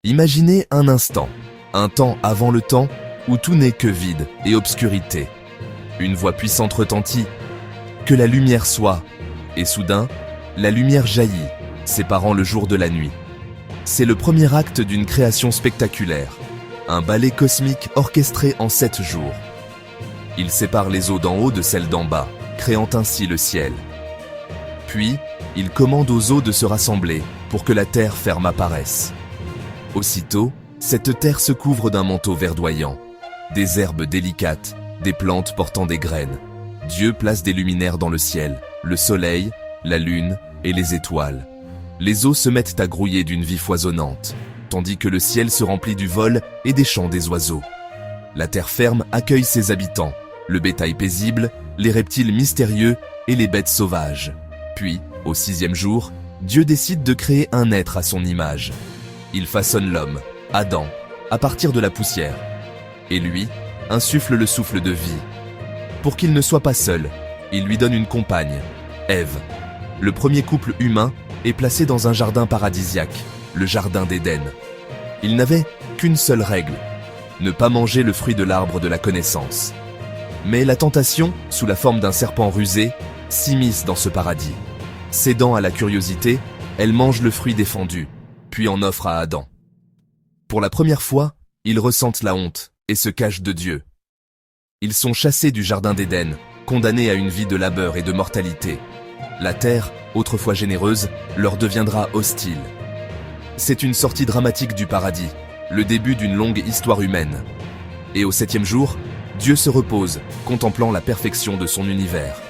Imaginez un instant, un temps avant le temps, où tout n'est que vide et obscurité. Une voix puissante retentit, « Que la lumière soit !» Et soudain, la lumière jaillit, séparant le jour de la nuit. C'est le premier acte d'une création spectaculaire, un ballet cosmique orchestré en 7 jours. Il sépare les eaux d'en haut de celles d'en bas, créant ainsi le ciel. Puis, il commande aux eaux de se rassembler pour que la terre ferme apparaisse. Aussitôt, cette terre se couvre d'un manteau verdoyant, des herbes délicates, des plantes portant des graines. Dieu place des luminaires dans le ciel, le soleil, la lune et les étoiles. Les eaux se mettent à grouiller d'une vie foisonnante, tandis que le ciel se remplit du vol et des chants des oiseaux. La terre ferme accueille ses habitants, le bétail paisible, les reptiles mystérieux et les bêtes sauvages. Puis, au 6e jour, Dieu décide de créer un être à son image. Il façonne l'homme, Adam, à partir de la poussière. Et lui, insuffle le souffle de vie. Pour qu'il ne soit pas seul, il lui donne une compagne, Ève. Le premier couple humain est placé dans un jardin paradisiaque, le jardin d'Éden. Il n'avait qu'une seule règle, ne pas manger le fruit de l'arbre de la connaissance. Mais la tentation, sous la forme d'un serpent rusé, s'immisce dans ce paradis. Cédant à la curiosité, elle mange le fruit défendu, puis en offre à Adam. Pour la première fois, ils ressentent la honte et se cachent de Dieu. Ils sont chassés du jardin d'Éden, condamnés à une vie de labeur et de mortalité. La terre, autrefois généreuse, leur deviendra hostile. C'est une sortie dramatique du paradis, le début d'une longue histoire humaine. Et au 7e jour, Dieu se repose, contemplant la perfection de son univers.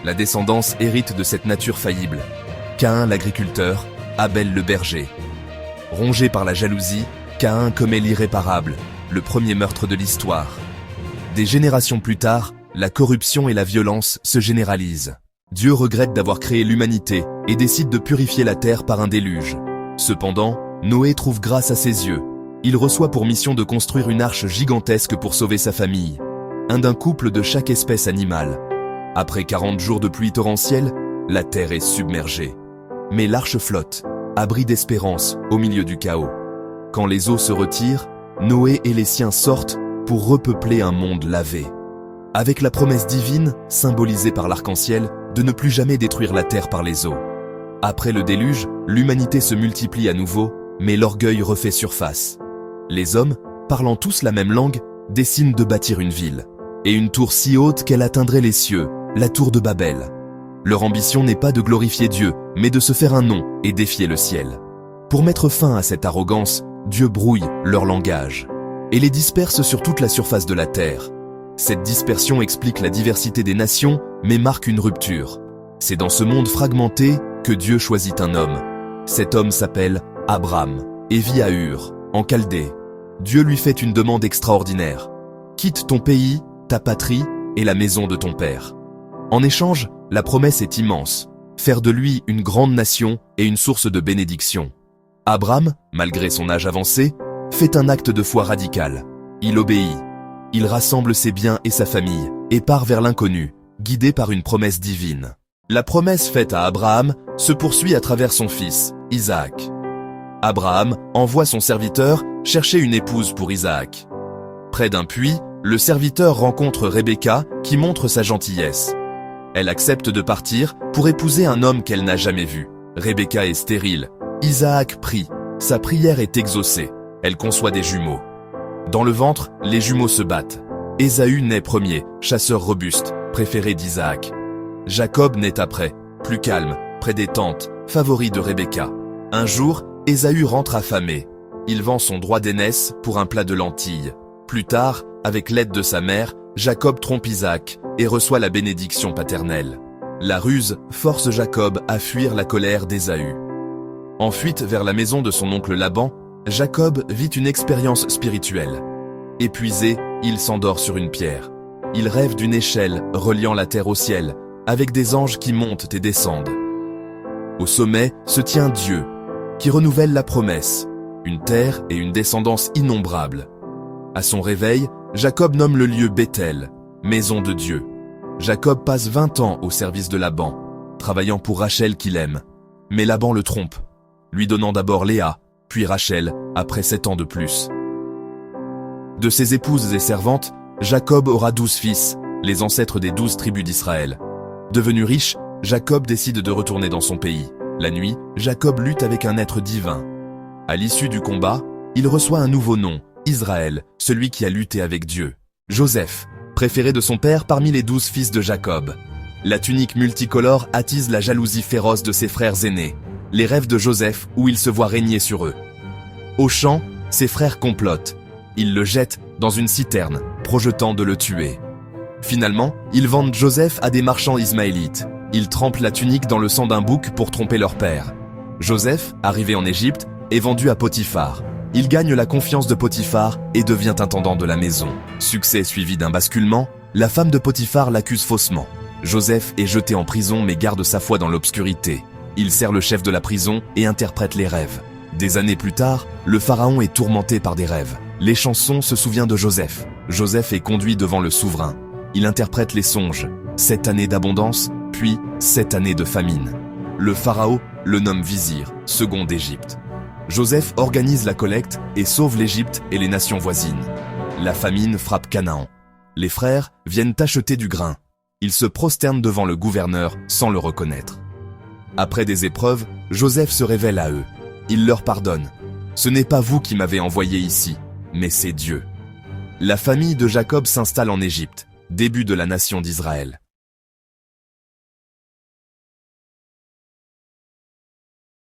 La descendance hérite de cette nature faillible. Caïn l'agriculteur, Abel le berger. Rongé par la jalousie, Caïn commet l'irréparable, le premier meurtre de l'histoire. Des générations plus tard, la corruption et la violence se généralisent. Dieu regrette d'avoir créé l'humanité et décide de purifier la terre par un déluge. Cependant, Noé trouve grâce à ses yeux. Il reçoit pour mission de construire une arche gigantesque pour sauver sa famille, un d'un couple de chaque espèce animale. Après 40 jours de pluie torrentielle, la terre est submergée. Mais l'arche flotte, abri d'espérance au milieu du chaos. Quand les eaux se retirent, Noé et les siens sortent pour repeupler un monde lavé. Avec la promesse divine, symbolisée par l'arc-en-ciel, de ne plus jamais détruire la terre par les eaux. Après le déluge, l'humanité se multiplie à nouveau, mais l'orgueil refait surface. Les hommes, parlant tous la même langue, décident de bâtir une ville, et une tour si haute qu'elle atteindrait les cieux, la tour de Babel. Leur ambition n'est pas de glorifier Dieu, mais de se faire un nom et défier le ciel. Pour mettre fin à cette arrogance, Dieu brouille leur langage, et les disperse sur toute la surface de la terre. Cette dispersion explique la diversité des nations, mais marque une rupture. C'est dans ce monde fragmenté que Dieu choisit un homme. Cet homme s'appelle Abraham, et vit à Ur, en Chaldée. Dieu lui fait une demande extraordinaire. Quitte ton pays, ta patrie et la maison de ton père. En échange, la promesse est immense. Faire de lui une grande nation et une source de bénédiction. Abraham, malgré son âge avancé, fait un acte de foi radical. Il obéit. Il rassemble ses biens et sa famille et part vers l'inconnu, guidé par une promesse divine. La promesse faite à Abraham se poursuit à travers son fils, Isaac. Abraham envoie son serviteur chercher une épouse pour Isaac. Près d'un puits, le serviteur rencontre Rebecca qui montre sa gentillesse. Elle accepte de partir pour épouser un homme qu'elle n'a jamais vu. Rebecca est stérile. Isaac prie. Sa prière est exaucée. Elle conçoit des jumeaux. Dans le ventre, les jumeaux se battent. Ésaü naît premier, chasseur robuste, préféré d'Isaac. Jacob naît après, plus calme, près des tentes, favori de Rebecca. Un jour, Ésaü rentre affamé. Il vend son droit d'aînesse pour un plat de lentilles. Plus tard, avec l'aide de sa mère, Jacob trompe Isaac et reçoit la bénédiction paternelle. La ruse force Jacob à fuir la colère d'Ésaü. En fuite vers la maison de son oncle Laban, Jacob vit une expérience spirituelle. Épuisé, il s'endort sur une pierre. Il rêve d'une échelle reliant la terre au ciel, avec des anges qui montent et descendent. Au sommet se tient Dieu, qui renouvelle la promesse, une terre et une descendance innombrables. À son réveil, Jacob nomme le lieu Bethel, maison de Dieu. Jacob passe 20 ans au service de Laban, travaillant pour Rachel qu'il aime. Mais Laban le trompe, lui donnant d'abord Léa, puis Rachel, après 7 ans de plus. De ses épouses et servantes, Jacob aura 12 fils, les ancêtres des 12 tribus d'Israël. Devenu riche, Jacob décide de retourner dans son pays. La nuit, Jacob lutte avec un être divin. À l'issue du combat, il reçoit un nouveau nom, Israël, celui qui a lutté avec Dieu. Joseph, préféré de son père parmi les 12 fils de Jacob. La tunique multicolore attise la jalousie féroce de ses frères aînés. Les rêves de Joseph où il se voit régner sur eux. Au champ, ses frères complotent. Ils le jettent dans une citerne, projetant de le tuer. Finalement, ils vendent Joseph à des marchands ismaélites. Ils trempent la tunique dans le sang d'un bouc pour tromper leur père. Joseph, arrivé en Égypte, est vendu à Potiphar. Il gagne la confiance de Potiphar et devient intendant de la maison. Succès suivi d'un basculement, la femme de Potiphar l'accuse faussement. Joseph est jeté en prison mais garde sa foi dans l'obscurité. Il sert le chef de la prison et interprète les rêves. Des années plus tard, le pharaon est tourmenté par des rêves. Les chansons se souviennent de Joseph. Joseph est conduit devant le souverain. Il interprète les songes. 7 années d'abondance, puis 7 années de famine. Le pharaon le nomme vizir, second d'Égypte. Joseph organise la collecte et sauve l'Égypte et les nations voisines. La famine frappe Canaan. Les frères viennent acheter du grain. Ils se prosternent devant le gouverneur sans le reconnaître. Après des épreuves, Joseph se révèle à eux. Il leur pardonne. Ce n'est pas vous qui m'avez envoyé ici, mais c'est Dieu. La famille de Jacob s'installe en Égypte, début de la nation d'Israël.